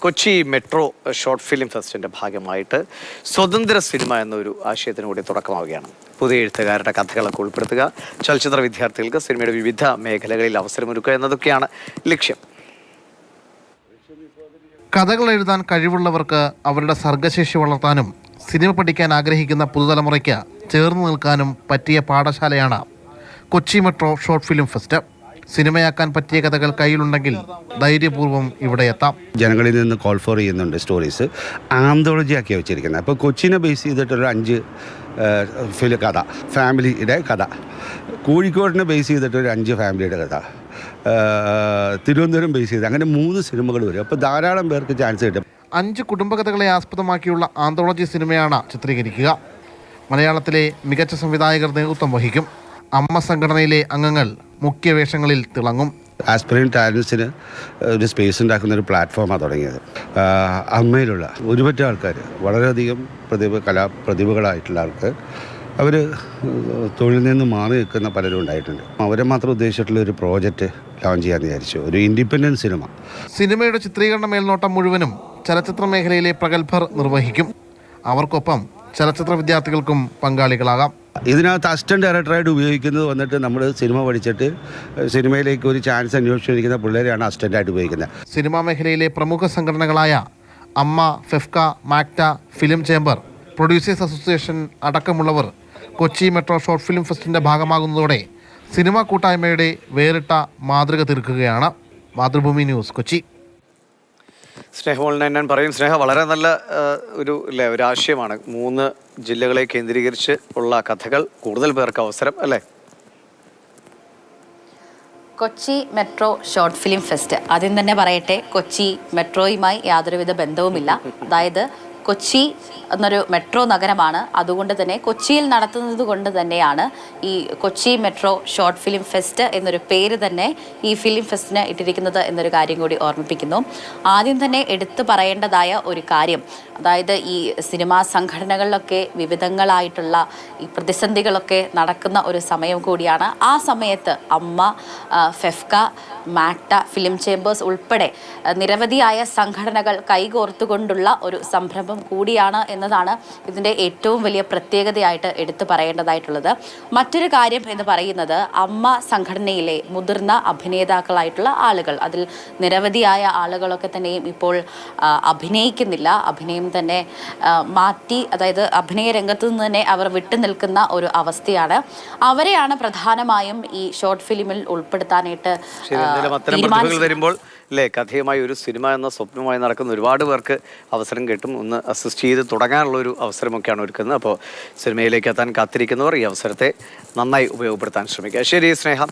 Kochi metro short film ഫെസ്റ്റിൻ്റെ ഭാഗമായിട്ട് സ്വതന്ത്ര cinema എന്നൊരു ആശയത്തിന് കൂടി തുടക്കമാവുകയാണ്. പുതിയ എഴുത്തുകാരുടെ കഥകളൊക്കെ ഉൾപ്പെടുത്തുക, ചലച്ചിത്ര വിദ്യാർത്ഥികൾക്ക് സിനിമയുടെ വിവിധ മേഖലകളിൽ അവസരമൊരുക്കുക എന്നതൊക്കെയാണ് ലക്ഷ്യം. കഥകൾ എഴുതാൻ കഴിവുള്ളവർക്ക് അവരുടെ സർഗശേഷി വളർത്താനും സിനിമ പഠിക്കാൻ ആഗ്രഹിക്കുന്ന പുതുതലമുറയ്ക്ക് ചേർന്ന് നിൽക്കാനും പറ്റിയ പാഠശാലയാണ് Kochi metro short film fest. സിനിമയാക്കാൻ പറ്റിയ കഥകൾ കയ്യിലുണ്ടെങ്കിൽ ധൈര്യപൂർവ്വം ഇവിടെ എത്താം. ജനങ്ങളിൽ നിന്ന് കോൾ ഫോർ ചെയ്യുന്നുണ്ട് സ്റ്റോറീസ്, ആന്തോളജി ആക്കിയാണ് വെച്ചിരിക്കുന്നത്. അപ്പോൾ കൊച്ചിനെ ബേസ് ചെയ്തിട്ടൊരു 5 കഥ, ഫാമിലിയുടെ കഥ. കോഴിക്കോടിനെ ബേസ് ചെയ്തിട്ടൊരു 5 ഫാമിലിയുടെ കഥ. തിരുവനന്തപുരം ബേസ് ചെയ്ത് അങ്ങനെ 3 സിനിമകൾ വരും. അപ്പോൾ ധാരാളം പേർക്ക് ചാൻസ് കിട്ടും. 5 കുടുംബകഥകളെ ആസ്പദമാക്കിയുള്ള ആന്തോളജി സിനിമയാണ് ചിത്രീകരിക്കുക. മലയാളത്തിലെ മികച്ച സംവിധായകർ നേതൃത്വം വഹിക്കും. അമ്മ സംഘടനയിലെ അംഗങ്ങൾ മുഖ്യ വേഷങ്ങളിൽ തിളങ്ങും. ആസ്പിറന്റ് ടാലൻസിന് ഒരു സ്പേസ് ഉണ്ടാക്കുന്ന ഒരു പ്ലാറ്റ്ഫോമാണ് തുടങ്ങിയത്. അമ്മയിലുള്ള ഒരുപറ്റം ആൾക്കാർ, വളരെയധികം പ്രതിഭകളായിട്ടുള്ള ആൾക്കാർ, അവർ തൊഴിലിൽ നിന്ന് മാറി നിൽക്കുന്ന പലരും ഉണ്ടായിട്ടുണ്ട്. അവരെ മാത്രം ഉദ്ദേശിച്ചിട്ടുള്ള ഒരു പ്രോജക്റ്റ് ലോഞ്ച് ചെയ്യാമെന്ന് വിചാരിച്ചു, ഒരു ഇൻഡിപെൻഡൻറ്റ് സിനിമ. സിനിമയുടെ ചിത്രീകരണ മേൽനോട്ടം മുഴുവനും ചലച്ചിത്ര മേഖലയിലെ പ്രഗത്ഭർ നിർവഹിക്കും. അവർക്കൊപ്പം ചലച്ചിത്ര വിദ്യാർത്ഥികൾക്കും പങ്കാളികളാകാം. ഇതിനകത്ത് അസിസ്റ്റന്റ് ഡയറക്ടറായിട്ട് ഉപയോഗിക്കുന്നത് വന്നിട്ട് നമ്മൾ സിനിമ പഠിച്ചിട്ട് സിനിമയിലേക്ക് ഒരു ചാൻസ് അന്വേഷിച്ചിരിക്കുന്ന പിള്ളേരെയാണ് അസിസ്റ്റൻ്റായിട്ട് ഉപയോഗിക്കുന്നത്. സിനിമാ മേഖലയിലെ പ്രമുഖ സംഘടനകളായ AMMA, FEFKA, MACTA, film chamber, producers association അടക്കമുള്ളവർ കൊച്ചി മെട്രോ ഷോർട്ട് ഫിലിം ഫെസ്റ്റിൻ്റെ ഭാഗമാകുന്നതോടെ സിനിമാ കൂട്ടായ്മയുടെ വേറിട്ട മാതൃക തീർക്കുകയാണ്. മാതൃഭൂമി ന്യൂസ്, കൊച്ചി. സ്നേഹമോളിനെ ഞാൻ പറയും. സ്നേഹ, വളരെ നല്ല ഒരു ആശയമാണ്. 3 ജില്ലകളെ കേന്ദ്രീകരിച്ച് ഉള്ള കഥകൾ, കൂടുതൽ പേർക്ക് അവസരം, അല്ലേ? Kochi metro short film fest, ആദ്യം തന്നെ പറയട്ടെ, കൊച്ചി മെട്രോയുമായി യാതൊരുവിധ ബന്ധവുമില്ല. അതായത് കൊച്ചി എന്നൊരു മെട്രോ നഗരമാണ്. അതുകൊണ്ട് തന്നെ കൊച്ചിയിൽ നടത്തുന്നത് കൊണ്ട് തന്നെയാണ് ഈ Kochi metro short film fest എന്നൊരു പേര് തന്നെ ഈ ഫിലിം ഫെസ്റ്റിന് ഇട്ടിരിക്കുന്നത് എന്നൊരു കാര്യം കൂടി ഓർമ്മിപ്പിക്കുന്നു. ആദ്യം തന്നെ എടുത്തു പറയേണ്ടതായ ഒരു കാര്യം, അതായത് ഈ സിനിമാ സംഘടനകളിലൊക്കെ വിവിധങ്ങളായിട്ടുള്ള ഈ പ്രതിസന്ധികളൊക്കെ നടക്കുന്ന ഒരു സമയം കൂടിയാണ്. ആ സമയത്ത് അമ്മ, ഫെഫ്ക, മാക്ട, ഫിലിം ചേംബേഴ്സ് ഉൾപ്പെടെ നിരവധിയായ സംഘടനകൾ കൈകോർത്തുകൊണ്ടുള്ള ഒരു സംരംഭം കൂടിയാണ് എന്നതാണ് ഇതിൻ്റെ ഏറ്റവും വലിയ പ്രത്യേകതയായിട്ട് എടുത്തു പറയേണ്ടതായിട്ടുള്ളത്. മറ്റൊരു കാര്യം എന്ന് പറയുന്നത്, അമ്മ സംഘടനയിലെ മുതിർന്ന അഭിനേതാക്കളായിട്ടുള്ള ആളുകൾ, അതിൽ നിരവധിയായ ആളുകളൊക്കെ തന്നെയും ഇപ്പോൾ അഭിനയിക്കുന്നില്ല. അഭിനയം തന്നെ മാറ്റി, അതായത് അഭിനയ രംഗത്തു നിന്ന് തന്നെ അവർ വിട്ടു നിൽക്കുന്ന ഒരു അവസ്ഥയാണ്. അവരെയാണ് പ്രധാനമായും ഈ ഷോർട്ട് ഫിലിമിൽ ഉൾപ്പെടുത്താനായിട്ട് വരുമ്പോൾ കഥയുമായി ഒരു സിനിമ എന്ന സ്വപ്നമായി നടക്കുന്ന ഒരുപാട് പേർക്ക് അവസരം കിട്ടും. ഒന്ന് അസിസ്റ്റ് ചെയ്ത് തുടങ്ങാനുള്ളൊരു അവസരമൊക്കെയാണ് ഒരുക്കുന്നത്. അപ്പോൾ സിനിമയിലേക്ക് എത്താൻ കാത്തിരിക്കുന്നവർ ഈ അവസരത്തെ നന്നായി ഉപയോഗപ്പെടുത്താൻ ശ്രമിക്കുക. ശരി സ്നേഹം.